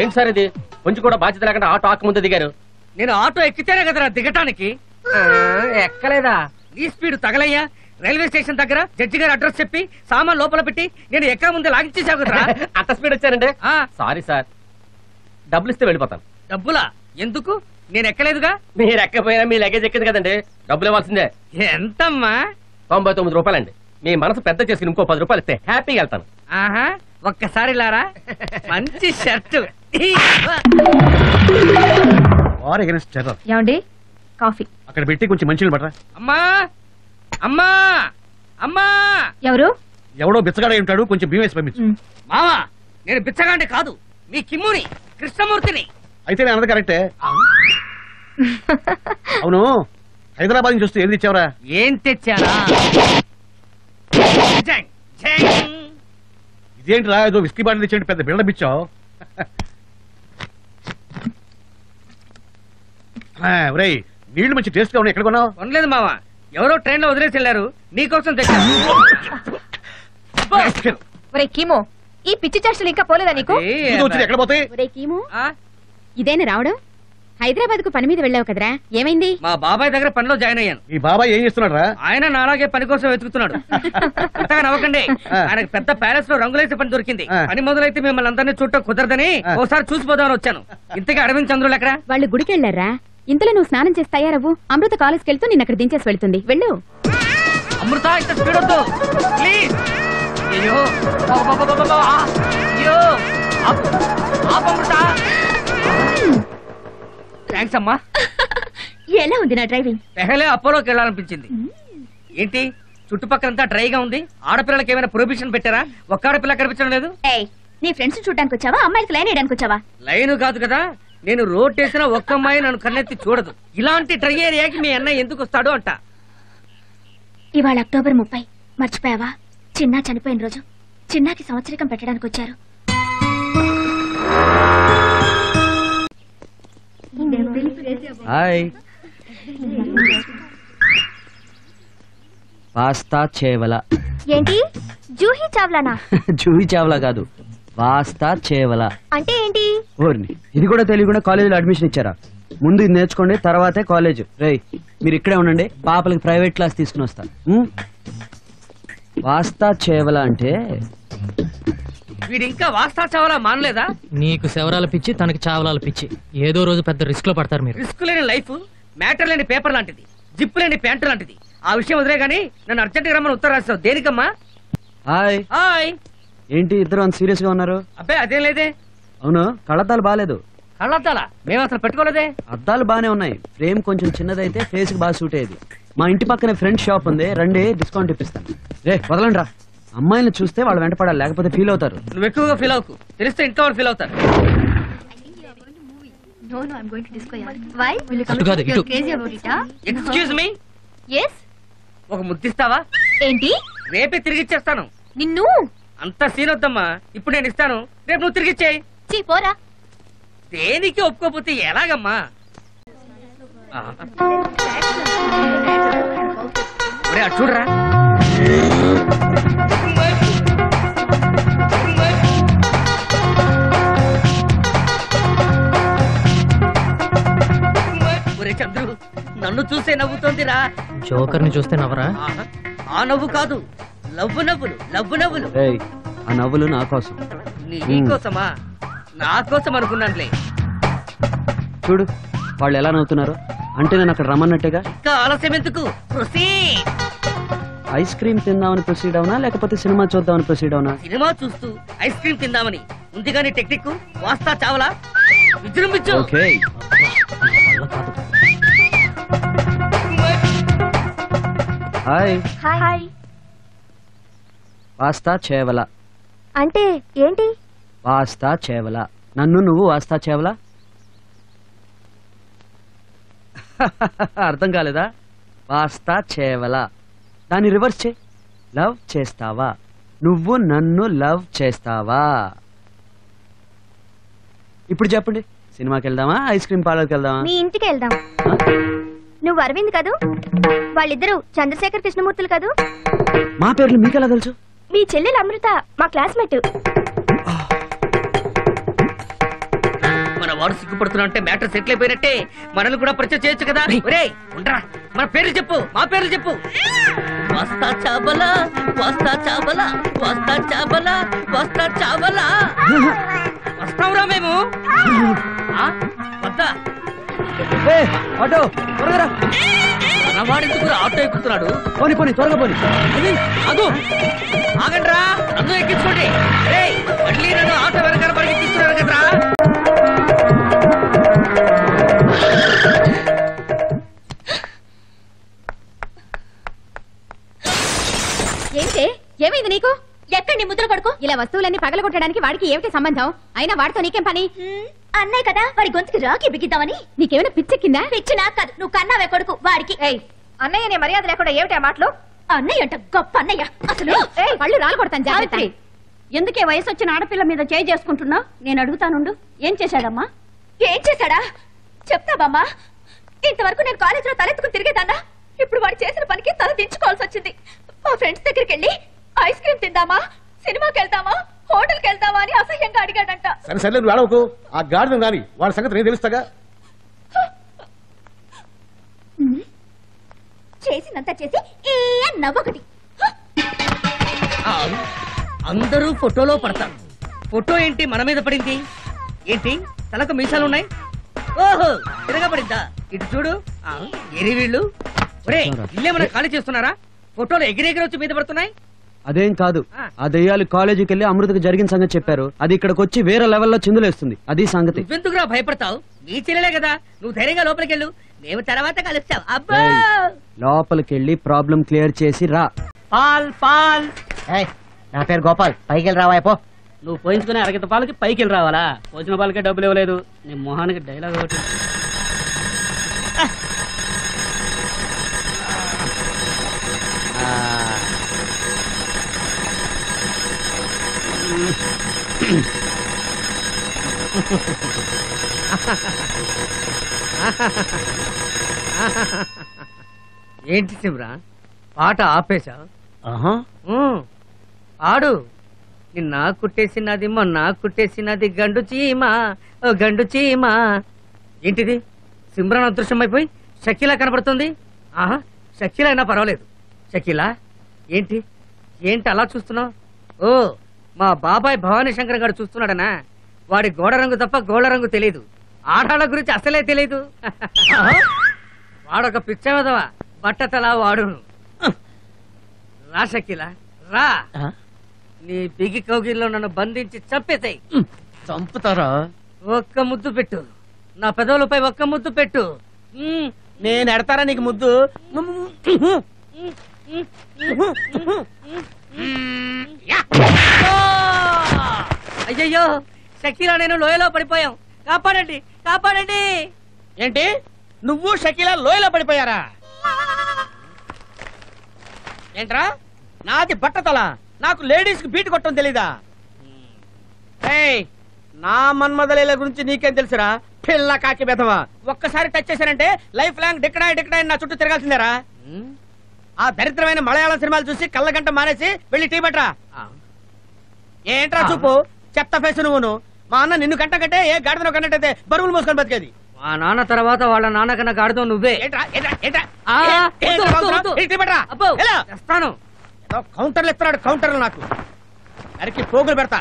ఏంటి సార్ ఇది? కొంచెం కూడా బాధ్యత లేకుండా ఆటో ఆక ముందు దిగారు. నేను ఆటో ఎక్కితేనే కదరా దిగటానికి. ఎక్కలేదా? ఈ స్పీడ్ తగలయ్యా. రైల్వే స్టేషన్ దగ్గర జడ్జి గారు అడ్రస్ చెప్పి సామాన్ లోపల పెట్టి నేను ఎక్కడ ముందే లాగించేసావు కదరా. అంత స్పీడ్ వచ్చారంటే సారీ సార్, డబ్బులు ఇస్తే వెళ్ళిపోతాను. డబ్బులా? ఎందుకు? నేను ఎక్కలేదుగా. మీరు ఎక్కపోయినా మీ లగేజ్ ఎక్కింది కదండి, డబ్బులు ఇవ్వాల్సిందే. ఎంతమ్మా? 99 రూపాయలండి. మీ మనసు పెద్ద చేసుకుని ఇంకో 10 రూపాయలు ఇస్తే హ్యాపీగా వెళ్తాను. ఆహా, ఒక్కసారి లారా. మంచి షర్టు. ఏమండి కాఫీ అక్కడ పెట్టి కొంచెం మంచిగా పడరా. అమ్మా అమ్మా అమ్మా. ఎవరు? ఎవడో బిచ్చగాడే ఉంటాడు, కొంచెం బియ్యం వేసి పంపించు. మావా, నేను బిచ్చగాండి కాదు, మీ కిమ్ముని కృష్ణమూర్తిని. అయితే నేను అన్నది కరెక్టే. అవును, హైదరాబాద్ నుంచి వస్తే ఏది తెచ్చావరా? ఏం తెచ్చారా? ఇదేంట్రా, ఏదో విస్కీ బాటిల్ తెచ్చేయండి, పెద్ద బిల్డప్ ఇచ్చావు. ఒరేయ్, నీళ్లు మంచి టేస్ట్ గా ఉన్నాయి, ఎక్కడ కొన్నావు? కొనలేదు మావా, ఎవరో ట్రైన్ లో వదిలేసి వెళ్ళారు, నీకోసం తెచ్చాను. కీమో, ఈ పిచ్చి చేష్టలు ఇంకా పోలేదా నీకు? ఎక్కడ పోతాయి? ఇదేనా రావడం? హైదరాబాద్ కు పని మీద వెళ్ళావు కదరా, ఏమైంది? మా బాబాయ్ దగ్గర పనిలో జాయిన్ అయ్యాను. మీ బాబాయ్ ఏం చేస్తున్నాడు రా? ఆయన నాలాగే పని కోసం వెతుకుతున్నాడు. అంతగా నవ్వకండి, ఆయనకు పెద్ద ప్యాలెస్ లో రంగులేసే పని దొరికింది. పని మొదలైతే మిమ్మల్ని అందరినీ చూడటం కుదరదని ఒకసారి చూసిపోదామని వచ్చాను. ఇంతగా అరవింద్ చంద్రులు ఎక్కడ? వాళ్ళు గుడికి వెళ్ళారా? ఇంతలో నువ్వు స్నానం చేసి తయారవ్వు, అమృత కాలేజ్కి వెళ్తూ నిన్న అక్కడ దించేసి వెళ్తుంది, వెళ్ళు. అమృత, ఇంత స్పీడ్ వద్దు ప్లీజ్. అయ్యో అయ్యో, అమృత. థ్యాంక్స్ అమ్మా. ఎలా ఉంది నా డ్రైవింగ్? పెహలే అపోలోకి వెళ్ళాలనిపించింది. ఏంటి చుట్టుపక్కలంతా డ్రైగా ఉంది? ఆడపిల్లలకి ఏమైనా ప్రొహిబిషన్ పెట్టారా? ఒక్క ఆడపిల్ల కనిపించడం లేదు. నీ ఫ్రెండ్స్ చూడడానికి వచ్చావా, అమ్మాయికి లైన్ వేయడానికి వచ్చావా? లైన్ కాదు కదా, నేను రోడ్ వేసిన ఒక్క అమ్మాయి నన్ను కన్నెత్తి చూడదు. ఇలాంటి డ్రై ఏరియాకి మీ అన్నయ్య ఎందుకు వస్తాడు అంట. ఇవాళ అక్టోబర్ 30, మర్చిపోయావా? చిన్నా చనిపోయిన రోజు. చిన్నాకి సంవత్సరికం పెట్టడానికి వచ్చారు. హాయ్. వాస్తా చేవల. ఏంటి జూహీ చావ్లానా? జూహీ చావ్లా కాదు, వాస్తా చేవల అంటే ఏంటి? ఓర్ని, ఇది కూడా తెలియకుండా కాలేజీలో అడ్మిషన్ ఇచ్చారా? ముందు ఇది నేర్చుకోండి, తర్వాతే కాలేజ్. రేయ్, మీరు ఇక్కడే ఉండండి, పాపలకి ప్రైవేట్ క్లాస్ తీసుకుని వస్తాను. వాస్తా చేవల అంటే వీడు ఇంకా వాస్తా చావలా మానలేదా? నీకు శవరాల పిచ్చి, తనకి చావలాల పిచ్చి. ఏదో రోజు పెద్ద రిస్క్ లో పడతారు మీరు. రిస్క్ లేని లైఫ్, మ్యాటర్ లేని పేపర్ లాంటిది, జిప్ లేని ప్యాంటు లాంటిది. ఆ విషయం వదిలే గానీ నన్ను అర్జెంట్ గా రమ్మని ఉత్తరం రాస్తావు దేనికమ్మా? హాయ్. హాయ్. ఏంటి ఇద్దరు అంత సీరియస్ గా ఉన్నారు? అబ్బే అదేం లేదే. అవును, కళ్ళద్దాలు బాగాలేదు. కళ్ళద్దాలా? మేము అసలు పెట్టుకోలేదే. అద్దాలు బానే ఉన్నాయి, ఫ్రేమ్ కొంచెం చిన్నదైతే ఫేస్ కి బాగా సూట్ అయ్యేది. మా ఇంటి పక్కనే ఫ్రెండ్ షాప్ ఉంది, రండి డిస్కౌంట్ ఇప్పిస్తాను. రే వదలండి రా, అమ్మాయిని చూస్తే వాళ్ళు వెంటపడాలి, లేకపోతే ఫీల్ అవుతారు. నువ్వు ఎక్కువగా ఫీల్ అవ్వకు, తెలిస్తే ఇంట్లో వాళ్ళు ఫీల్ అవుతారు. ఎక్స్క్యూజ్ మీ, ఒక ముద్దిస్తావా? ఏంటి? రేపే తిరిగిచ్చేస్తాను. నిన్ను అంత సీన్ వద్దమ్మా, ఇప్పుడు నేను ఇస్తాను, రేపు నువ్వు తిరిగిచ్చేయి. పోరా. దేనికి ఒప్పుకోపోతే ఎలాగమ్మా? అటు చూడరా. ఒరే చంద్రు, నన్ను చూసే నవ్వుతోందిరా. జోకర్ ని చూస్తే నవ్వరా? ఆ నవ్వు కాదు, లవ్వు నవ్వులు, లవ్వు నవ్వులు. ఆ నవ్వులు నా కోసం. నీకోసమా? నా కోసం అనుకున్నానులే. చూడు వాళ్ళు ఎలా నవ్వుతున్నారు, అంటే నేను అక్కడ రమ్మన్నట్టుగా. ఇంకా ఆలస్యం ఎందుకు? ఐస్ క్రీమ్ తిందామని ప్రొసీడ్ అవునా, లేకపోతే సినిమా చూద్దామని ప్రొసీడ్ అవునా? సినిమా చూస్తూ ఐస్ క్రీమ్ తిందామని ఉంది కానీ టెక్నిక్ వాస్తా చావలా విజృంభించు. హాయ్. హాయ్. వాస్తా చేవల అంటే ఏంటి? వాస్తా చేవల, నన్ను నువ్వు వాస్తా చేవలా? అర్థం కాలేదా? వాస్తా చేవల, దాన్ని రివర్స్ చే. లవ్ చేస్తావా? నువ్వు నన్ను లవ్ చేస్తావా? ఇప్పుడు చెప్పండి, సినిమాకి వెళ్దామా, ఐస్ క్రీమ్ పార్లర్కి వెళ్దామా? మీ ఇంటికి వెళ్దాం. నువ్వు అరవింద్ కదూ? వాళ్ళిద్దరు చంద్రశేఖర్ కృష్ణమూర్తులు కదూ? మా పేర్లు మీకెలా తెలుసు? మీ చెల్లెలు అమృత మా క్లాస్మేట్. వాడు సిగ్గుపడుతున్నా అంటే మ్యాటర్ సెటిల్ అయిపోయినట్టే. మనల్ని కూడా పరిచయం చేయొచ్చు కదా. ఒరేయ్ ఉండరా, మన పేర్లు చెప్పు, మా పేర్లు చెప్పు. వస్తా చాబలా, వస్తా చాబలా, వస్తా చాబలా, వస్తా చాబలా. వస్తాంరా మేము. వద్దా ఆటో త్వరగా రా. మనవాడెందుకు ఆటో ఎక్కుతున్నాడు? పోనీ పోనీ త్వరగా పోనీ. అదు ఆగండ్రా, నన్ను ఎక్కించుకోండి. ఏయ్, మళ్ళీ నన్ను ఆటో వెనకాల పరిగెత్తిస్తున్నారు కదరా. ఏంటే ఏమైంది నీకు? ఎక్కడ నీ ముద్ర కొడుకు? ఇలా వస్తువులన్నీ పగలగొట్టడానికి వాడికి ఏమిటి సంబంధం? అయినా వాడితో నీకేం పని? అన్నయ్య కదా, వాడి గొంతుకి రాకి బిగిద్దామని. నీకేమైనా పిచ్చెక్కిందా? పిచ్చి నాకు కాదు, నువ్వు కన్నావే కొడుకు వాడికి. అన్నయ్య నీ మర్యాద లేకుండా ఏమిటి ఆ మాటలు? అన్నయ్య అంట గొప్ప అన్నయ్య. అసలు పళ్ళు రాలు కొడతాను జాగ్రత్త. ఎందుకే వయసు వచ్చిన ఆడపిల్ల మీద చేయి చేసుకుంటున్నా? నేను అడుగుతానుండు. ఏం చేశాడమ్మా? ఏం చేశాడా చెప్తావమ్మా. ఇంతవరకు నేను కాలేజీలో తలెత్తుకుని తిరిగేదాన్నా. ఇప్పుడు వాడు చేసిన పనికి తల దించుకోవాల్సి వచ్చింది. మా ఫ్రెండ్స్ దగ్గరికి వెళ్ళి ఐస్ క్రీమ్ తిందామా, సినిమాకి వెళ్దామా, హోటల్కి వెళ్దామా అని అసహ్యంగా అడిగాడంట. సరే సరే నువ్వు ఆడవకు. ఆ గాడిద రాని వాడి సంగతి నేను తెలుస్తాగా. చేసినంత చేసి ఏ నవ్వొకటి. అందరూ ఫోటోలో పడతారు. ఫోటో ఏంటి మన మీద పడింది? ఏంటి తలకు మీసాలు ఉన్నాయి? ఓహో తిరగా పడిందా? ఇటు చూడు. ఎరి వీళ్ళు. ఒరే ఇల్లేమన్నా ఖాళీ చేస్తున్నారా? ఫోటోలు ఎగిరెగిరి వచ్చి మీద పడుతున్నాయి. అదేం కాదు, ఆ దెయ్యాలు కాలేజీకి వెళ్ళి అమృతకు జరిగిన సంగతి చెప్పారు. అది ఇక్కడికి వచ్చి వేరే లెవెల్లో చిందులేస్తుంది. అది సంగతి. నువ్వెందుకురా భయపడతావు? నీ చెల్లెలే కదా, నువ్వు ధైర్యంగా లోపలికి వెళ్ళు. మేము తర్వాత కలుస్తావు. అబ్బా లోపలికి వెళ్ళి ప్రాబ్లం క్లియర్ చేసి రా. పాల్ పాల్. నా పేరు గోపాల్, పైకి వెళ్ళి రావాయపో. నువ్వు పోయించుకునే అరగత పాలకి పైకి వెళ్ళి రావాలా? పోసిన పాలకే డబ్బులు ఇవ్వలేదు. నీ మొహానికి డైలాగ్ ఒకటి. ఏంటి శివరా పాట ఆపేశా? ఆడు నిన్న కుట్టేసినది మొన్న కుట్టేసినది గండు చీమ, ఓ గండు చీమ. ఏంటిది సిమ్రాన్ అదృశ్యం అయిపోయి షకీలా కనబడుతుంది. ఆహా షకీలా అయినా పర్వాలేదు. షకీలా ఏంటి ఏంటి అలా చూస్తున్నావు? ఓ మా బాబాయ్ భవానీ శంకర్ గారు చూస్తున్నాడనా? వాడి గోడ రంగు తప్ప గోడ రంగు తెలియదు. ఆడాళ్ళ గురించి అసలే తెలియదు. వాడొక పిచ్చవదవా బట్టతలా వాడును. రా షకీలా రా. నీ బిగి కౌగిల్లో నన్ను బంధించి చంపేసాయి. చంపుతారా? ఒక్క ముద్దు పెట్టు, నా పెదవులపై ఒక్క ముద్దు పెట్టు. నేను ఎడతారా నీకు ముద్దు? అయ్యయ్యో షకీలా నేను లోయలో పడిపోయాం. కాపాడండి కాపాడండి. ఏంటి నువ్వు షకీలా లోయలో పడిపోయారా? ఏంట్రా నాది బట్టతల, నాకు లేడీస్ కి బీట్ కొట్టడం తెలీదా? నా మన్మదలీల గురించి నీకేం తెలుసురా పిల్ల కాకి బెదవా? ఒక్కసారి టచ్ చేశానంటే లైఫ్ లాంగ్ డిక్కడాయి డిక్కడాయి నా చుట్టూ తిరగాల్సిందేరా. ఆ దరిద్రమైన మలయాళం సినిమాలు చూసి కళ్ళగంట మానేసి వెళ్ళి టీ పట్రా. ఏంట్రా చూపు చెత్త ఫేసు నువ్వును. మా అన్న నిన్ను కంట కంటే ఏ గాడిదను కన్నట్టయితే బరువులు మోసుకొని బతికేది. మా నాన్న తర్వాత వాళ్ళ నాన్న కన్నా గాడితో నువ్వే. కౌంటర్లు ఇస్తున్నాడు, కౌంటర్లు నాకు నరికి పోగులు పెడతా.